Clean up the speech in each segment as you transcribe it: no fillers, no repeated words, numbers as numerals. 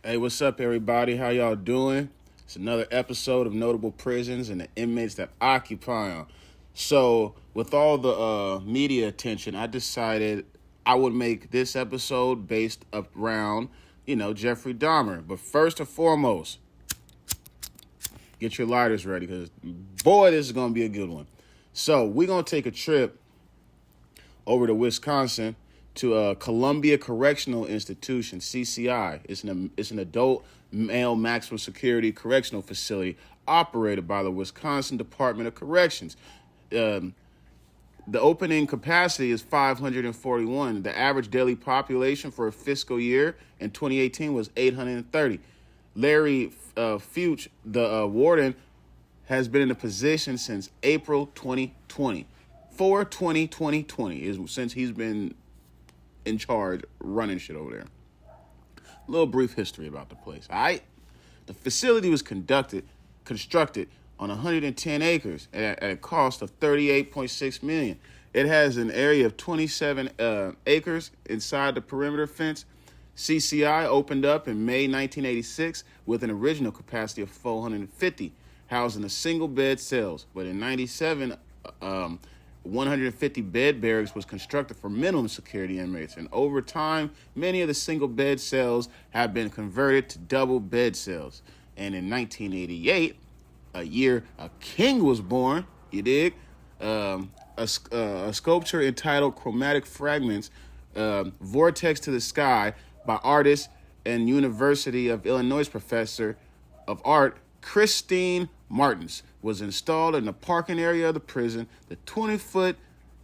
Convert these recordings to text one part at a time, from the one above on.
Hey, what's up, everybody? How y'all doing? It's another episode of Notable Prisons and the inmates that occupy them. So, with all the media attention, I decided I would make this episode based around, Jeffrey Dahmer. But first and foremost, get your lighters ready because, boy, this is going to be a good one. So, we're going to take a trip over to Wisconsin to Columbia Correctional Institution, CCI. It's an adult male maximum security correctional facility operated by the Wisconsin Department of Corrections. The opening capacity is 541. The average daily population for a fiscal year in 2018 was 830. Larry Fuchs, the warden, has been in the position since April 2020. 4/20/2020 is since he's been in charge running shit over there. A little brief history about the place. All right. The facility was constructed on 110 acres at a cost of $38.6 million. It has an area of 27 acres inside the perimeter fence. CCI opened up in May 1986 with an original capacity of 450, housing a single bed cells. But in 97, 150 bed barracks was constructed for minimum security inmates, and over time, many of the single bed cells have been converted to double bed cells. And in 1988, a year a king was born, you dig? A sculpture entitled "Chromatic Fragments," "Vortex to the Sky" by artist and University of Illinois professor of art Christine Martins was installed in the parking area of the prison. The 20-foot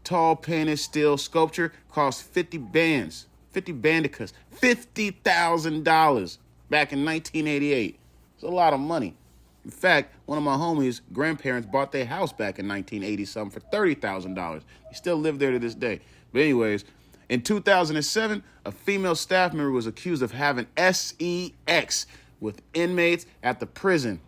tall painted steel sculpture cost 50 bandicas, $50,000 back in 1988. It's a lot of money. In fact, one of my homies' grandparents bought their house back in 1980-something for $30,000. He still live there to this day. But anyways, in 2007, a female staff member was accused of having sex with inmates at the prison.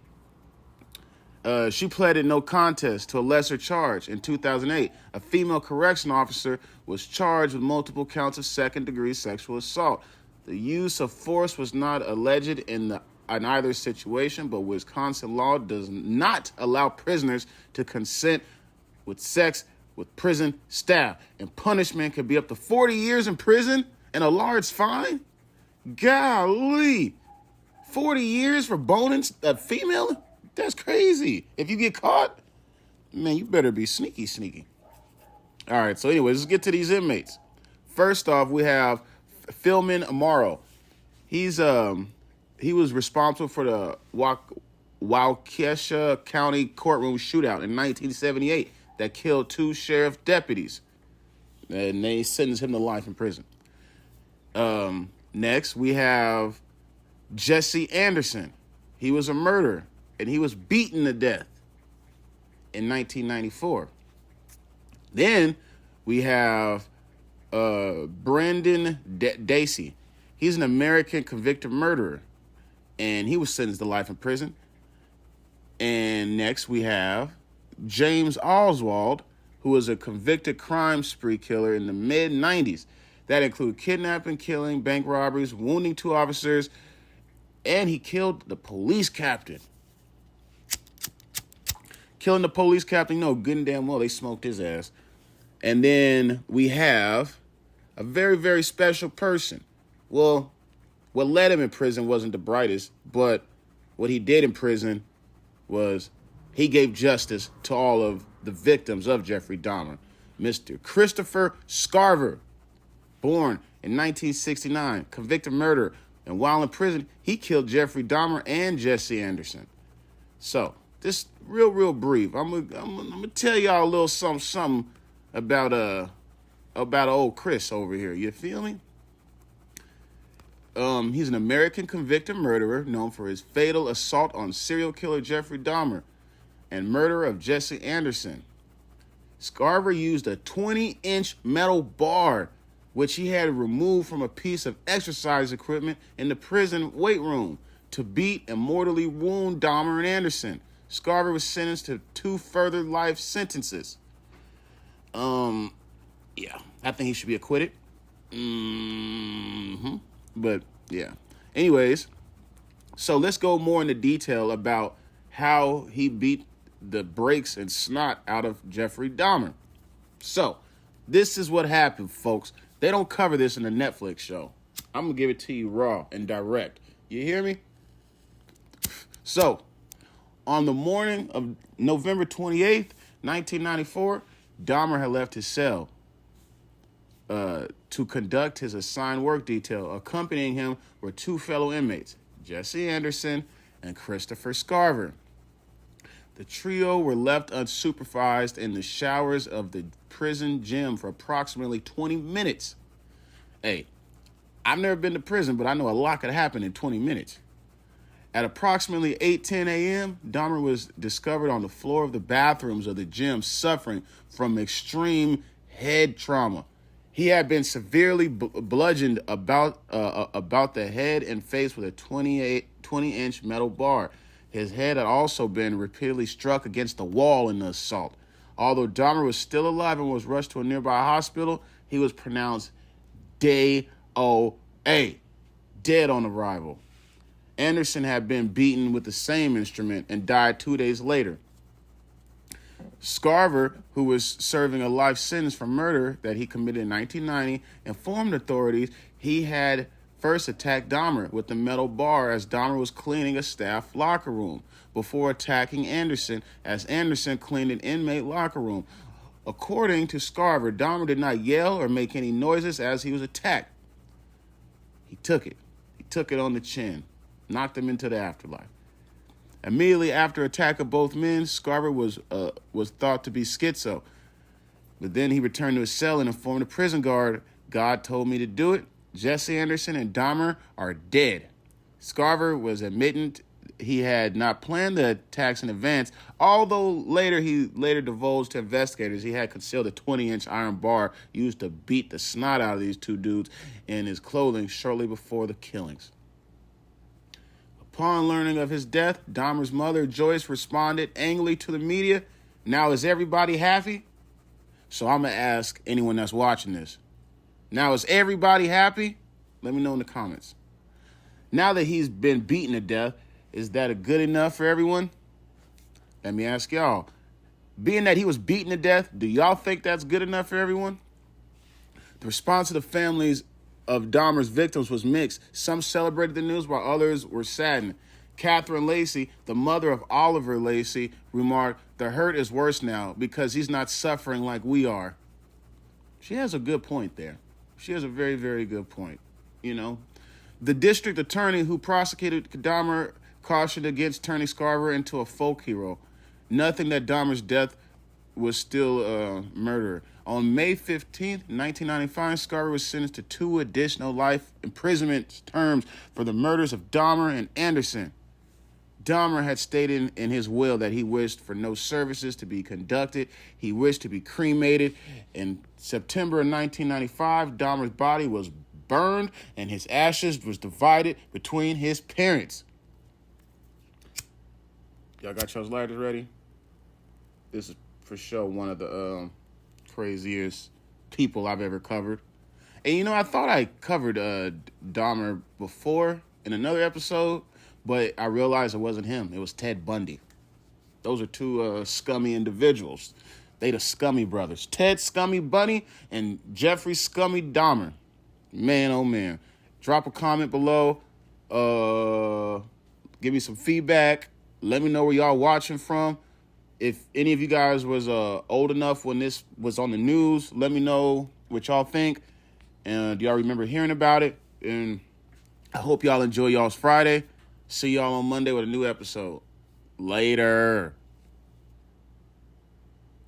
She pleaded no contest to a lesser charge. In 2008, a female correction officer was charged with multiple counts of second-degree sexual assault. The use of force was not alleged in either situation, but Wisconsin law does not allow prisoners to consent with sex with prison staff, and punishment could be up to 40 years in prison and a large fine. Golly, 40 years for boning a female? That's crazy. If you get caught, man, you better be sneaky. All right, so anyways, let's get to these inmates. First off, we have Philman Amaro. He was responsible for the Waukesha County courtroom shootout in 1978 that killed 2 sheriff deputies, and they sentenced him to life in prison. Next, we have Jesse Anderson. He was a murderer, and he was beaten to death in 1994. Then we have Brendan Dacey. He's an American convicted murderer, and he was sentenced to life in prison. And next we have James Oswald, who was a convicted crime spree killer in the mid-90s. That included kidnapping, killing, bank robberies, wounding 2 officers, and he killed the police captain. Killing the police captain, good and damn well they smoked his ass. And then we have a very, very special person. Well, what led him in prison wasn't the brightest, but what he did in prison was he gave justice to all of the victims of Jeffrey Dahmer. Mr. Christopher Scarver, born in 1969, convicted murderer. And while in prison, he killed Jeffrey Dahmer and Jesse Anderson. So, this real brief. I'm gonna tell y'all a little something about old Chris over here. You feel me? He's an American convicted murderer known for his fatal assault on serial killer Jeffrey Dahmer and murder of Jesse Anderson. Scarver used a 20-inch metal bar, which he had removed from a piece of exercise equipment in the prison weight room, to beat and mortally wound Dahmer and Anderson. Scarver was sentenced to 2 further life sentences. Yeah, I think he should be acquitted. But yeah. Anyways, So let's go more into detail about how he beat the brakes and snot out of Jeffrey Dahmer. So this is what happened, folks. They don't cover this in the Netflix show. I'm going to give it to you raw and direct. You hear me? So, on the morning of November 28th, 1994, Dahmer had left his cell to conduct his assigned work detail. Accompanying him were two fellow inmates, Jesse Anderson and Christopher Scarver. The trio were left unsupervised in the showers of the prison gym for approximately 20 minutes. Hey, I've never been to prison, but I know a lot could happen in 20 minutes. At approximately 8:10 a.m., Dahmer was discovered on the floor of the bathrooms of the gym suffering from extreme head trauma. He had been severely bludgeoned about the head and face with a 20-inch metal bar. His head had also been repeatedly struck against the wall in the assault. Although Dahmer was still alive and was rushed to a nearby hospital, he was pronounced DOA, dead on arrival. Anderson had been beaten with the same instrument and died 2 days later. Scarver, who was serving a life sentence for murder that he committed in 1990, informed authorities he had first attacked Dahmer with the metal bar as Dahmer was cleaning a staff locker room before attacking Anderson as Anderson cleaned an inmate locker room. According to Scarver, Dahmer did not yell or make any noises as he was attacked. He took it. He took it on the chin. Knocked him into the afterlife. Immediately after attack of both men, Scarver was thought to be schizo. But then he returned to his cell and informed the prison guard, "God told me to do it. Jesse Anderson and Dahmer are dead." Scarver was admitting he had not planned the attacks in advance, although he later divulged to investigators he had concealed a 20-inch iron bar used to beat the snot out of these two dudes in his clothing shortly before the killings. Upon learning of his death, Dahmer's mother, Joyce, responded angrily to the media, "Now is everybody happy?" So I'm going to ask anyone that's watching this. Now is everybody happy? Let me know in the comments. Now that he's been beaten to death, is that good enough for everyone? Let me ask y'all. Being that he was beaten to death, do y'all think that's good enough for everyone? The response of the families of Dahmer's victims was mixed. Some celebrated the news while others were saddened. Catherine Lacey, the mother of Oliver Lacey, remarked, "The hurt is worse now because he's not suffering like we are." She has a good point there. She has a very, very good point. You know, the district attorney who prosecuted Dahmer cautioned against turning Scarver into a folk hero. Nothing that Dahmer's death was still murder. On May 15th, 1995, Scarver was sentenced to 2 additional life imprisonment terms for the murders of Dahmer and Anderson. Dahmer had stated in his will that he wished for no services to be conducted. He wished to be cremated. In September of 1995, Dahmer's body was burned and his ashes was divided between his parents. Y'all got y'all's lighters ready? This is for sure one of the craziest people I've ever covered. And you know, I thought I covered Dahmer before in another episode, but I realized it wasn't him. It was Ted Bundy. Those are two scummy individuals. They the Scummy brothers. Ted Scummy Bundy and Jeffrey Scummy Dahmer. Man, oh man. Drop a comment below. Give me some feedback. Let me know where y'all watching from. If any of you guys was old enough when this was on the news, let me know what y'all think. And do y'all remember hearing about it? And I hope y'all enjoy y'all's Friday. See y'all on Monday with a new episode. Later.